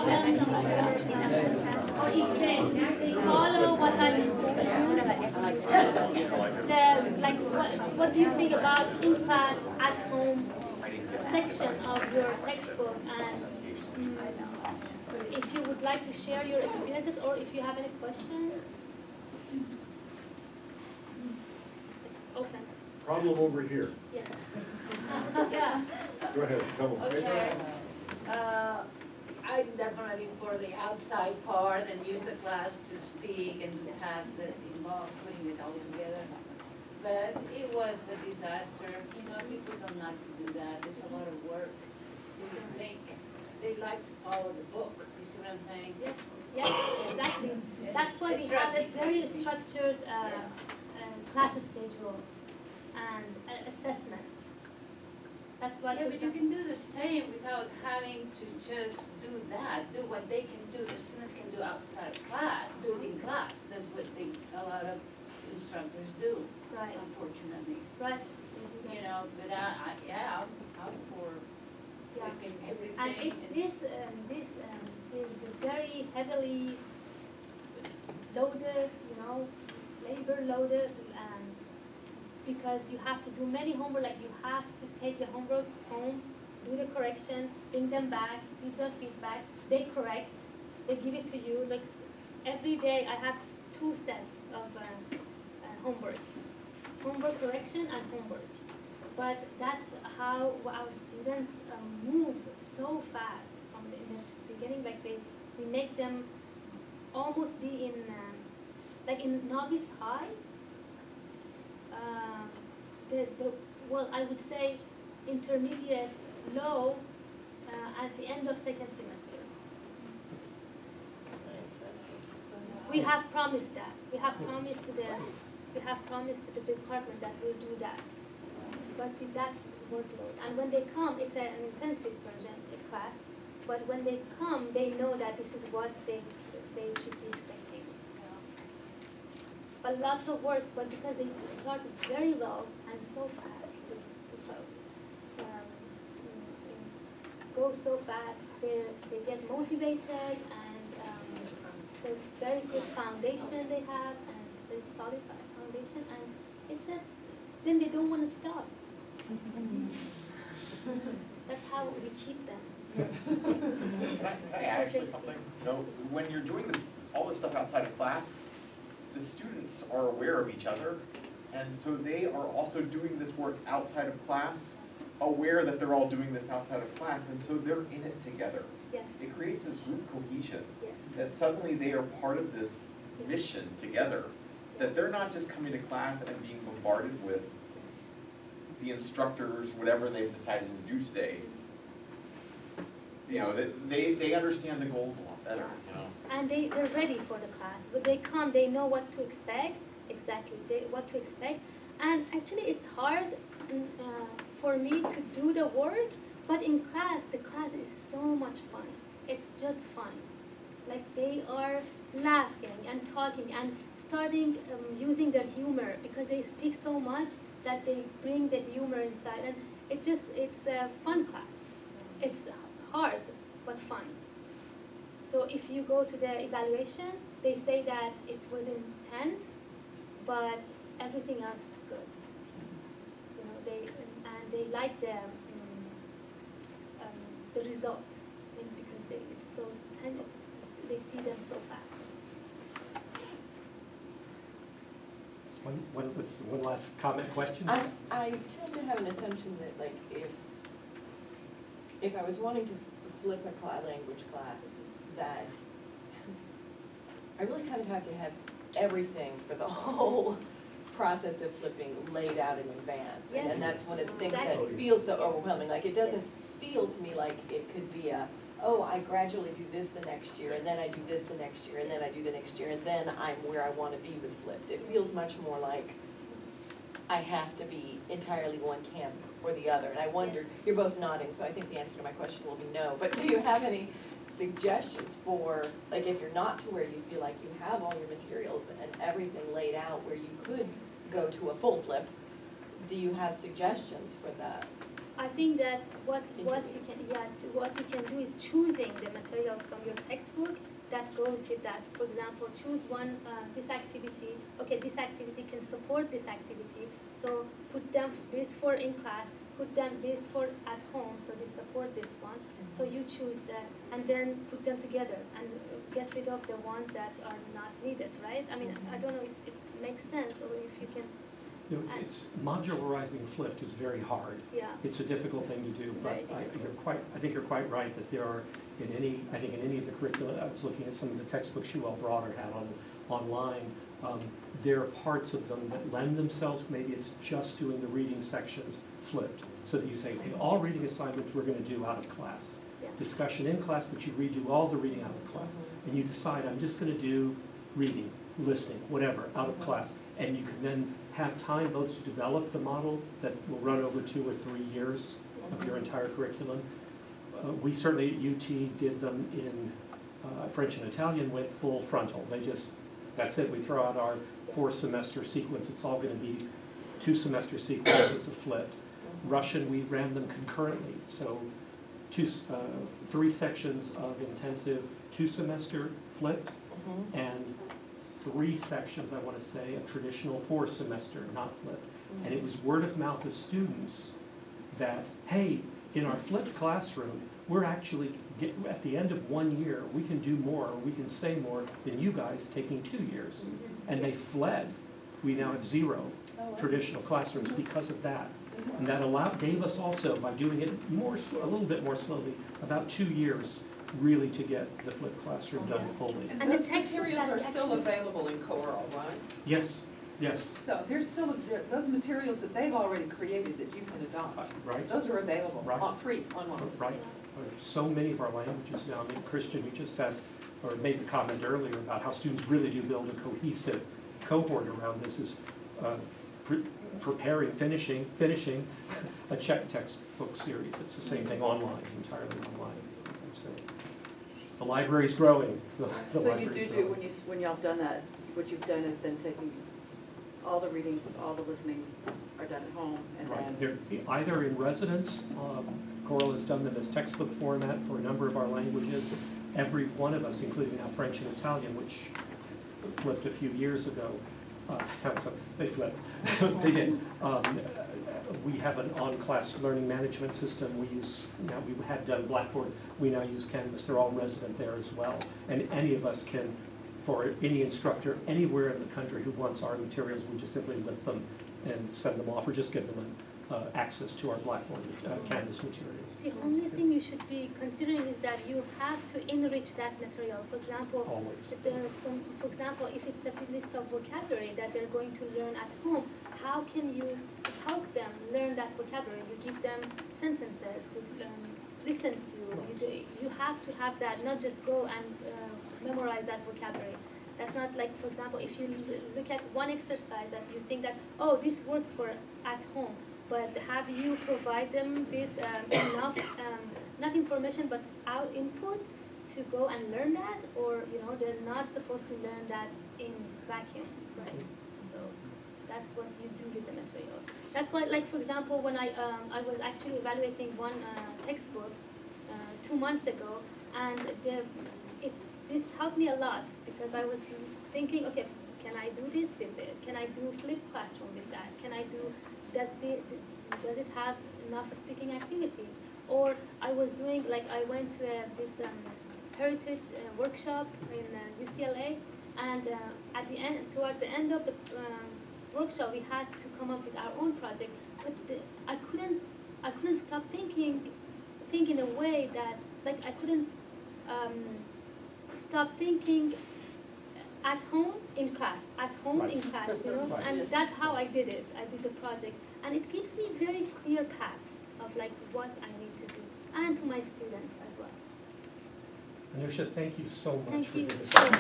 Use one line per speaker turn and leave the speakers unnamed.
problem, or if they follow what I'm saying. Like, what do you think about in-class, at-home section of your textbook? And if you would like to share your experiences, or if you have any questions, it's open.
Problem over here.
Yes.
Yeah.
Go ahead, come on.
Okay. I'm definitely for the outside part and use the class to speak and have the involved putting it all together. But it was a disaster. You know, people don't like to do that. It's a lot of work. They don't think. They like to follow the book. You see what I'm saying?
Yes, yes, exactly. That's why we have a very structured class schedule and assessment. That's why.
Yeah, but you can do the same without having to just do that. Do what they can do. The students can do outside of class. Do it in class. That's what a lot of instructors do.
Right.
Unfortunately.
Right.
You know, but I'm for flipping everything.
And this is very heavily loaded, labor loaded, because you have to do many homework. Like, you have to take the homework home, do the correction, bring them back, give them feedback. They correct, they give it to you. Like, every day I have 2 sets of homework correction and homework. But that's how our students move so fast from in the beginning. Like, we make them almost be in like in novice high. Well, I would say intermediate low at the end of 2nd semester. We have promised that. We have promised to the department that we'll do that. But with that workload, and when they come, it's an intensive class. But when they come, they know that this is what they should be expecting. But lots of work, but because they started very low and so fast, go so fast, they get motivated, and so it's very good foundation they have, and very solid foundation, and it's then they don't want to stop. That's how we keep them.
Can I add actually something? When you're doing all this stuff outside of class, the students are aware of each other, and so they are also doing this work outside of class, aware that they're all doing this outside of class, and so they're in it together.
Yes.
It creates this group cohesion,
Yes.
that suddenly they are part of this mission together, that they're not just coming to class and being bombarded with the instructors, whatever they've decided to do today. They understand the goals a lot better,
And they're ready for the class. When they come, they know what to expect, exactly, what to expect. And actually, it's hard for me to do the work, but in class, the class is so much fun. It's just fun. Like, they are laughing and talking and starting using their humor, because they speak so much that they bring the humor inside. And it's a fun class. It's hard, but fun. So if you go to the evaluation, they say that it was intense, but everything else is good. They like the result, because it's so they see them so fast.
One last comment, question?
I tend to have an assumption that, like, if I was wanting to flip a language class, that I really kind of have to have everything for the whole process of flipping laid out in advance.
Yes.
And that's one of the things
Exactly.
that feels so overwhelming. Like, it doesn't feel to me like it could be I gradually do this the next year, and then I do this the next year, and then I do the next year, and then I'm where I want to be with flipped. It feels much more like I have to be entirely one camp or the other. And I wondered, you're both nodding, so I think the answer to my question will be no. But do you have any suggestions for, like, if you're not to where you feel like you have all your materials and everything laid out where you could go to a full flip, do you have suggestions for that?
I think that what you can do is choosing the materials from your textbook that goes with that. For example, choose one, this activity. Okay, this activity can support this activity. So put them this for in class, put them this for at home, so they support this one. So you choose that, and then put them together and get rid of the ones that are not needed, right? I mean, I don't know if it makes sense or if you can.
You know, it's modularizing flipped is very hard.
Yeah.
It's a difficult thing to do, but
Very
I think you're quite right that there are, in any of the curricula, I was looking at some of the textbooks you all brought or had online, there are parts of them that lend themselves, maybe it's just doing the reading sections flipped, so that you say, okay, all reading assignments we're going to do out of class.
Yeah.
Discussion in class, but you redo all the reading out of class. And you decide, I'm just going to do reading, listening, whatever, out of class. And you can then have time both to develop the model that will run over 2 or 3 years of your entire curriculum. We certainly at UT did them in French and Italian, went full frontal. That's it, we throw out our 4-semester sequence. It's all going to be 2-semester sequences of flipped. Russian, we ran them concurrently. So 3 sections of intensive 2-semester flipped, and 3 sections, I want to say, of traditional 4-semester, not flipped. And it was word of mouth of students that, hey, in our flipped classroom, we're actually, at the end of 1 year, we can do more, we can say more than you guys taking 2 years. And they fled. We now have 0 traditional classrooms because of that. And that gave us also, by doing it a little bit more slowly, about 2 years really to get the flipped classroom done fully.
And
And the
those
textbook
materials
that
are still available in Coral, right?
Yes, yes,
So there's still, those materials that they've already created that you can adopt,
right,
those are available,
Right.
free, online.
right. So many of our languages now, I mean, Christian, you just asked, or made the comment earlier about how students really do build a cohesive cohort around this, is finishing a Czech textbook series. It's the same thing online, entirely online. So the library's growing. The
So you
library's
do,
growing.
when y'all have done that, what you've done is then taking all the readings, all the listenings are done at home, and
Right,
then.
they're either in residence, Coral has done them as textbook format for a number of our languages. Every one of us, including now French and Italian, which flipped a few years ago, they flipped, they did. We have an on-class learning management system. We had done Blackboard, we now use Canvas. They're all resident there as well. And any of us can, for any instructor anywhere in the country who wants our materials, we just simply lift them and send them off, or just give them access to our Blackboard Canvas materials.
The only thing you should be considering is that you have to enrich that material. For example,
Always.
if there are for example, if it's a list of vocabulary that they're going to learn at home, how can you help them learn that vocabulary? You give them sentences to listen to. You have to have that, not just go and memorize that vocabulary. That's not like, for example, if you look at one exercise that you think that, oh, this works for at home, but have you provide them with enough, not information, but our input to go and learn that, or, they're not supposed to learn that in vacuum, right? So that's what you do with the materials. That's why, like, for example, when I was actually evaluating one textbook 2 months ago, and this helped me a lot, because I was thinking, okay, can I do this with it? Can I do flipped classroom with that? Can I do, does it have enough speaking activities? Or I was doing, like, I went to this heritage workshop in UCLA, and at the end, towards the end of the workshop, we had to come up with our own project. But I couldn't stop thinking in a way that, like, I couldn't stop thinking at home in class,
Right. Right.
and that's how I did it. I did the project, and it gives me very clear path of, like, what I need to do, and to my students as well.
Anousha, thank you so much
Thank
for
you
this.
so much.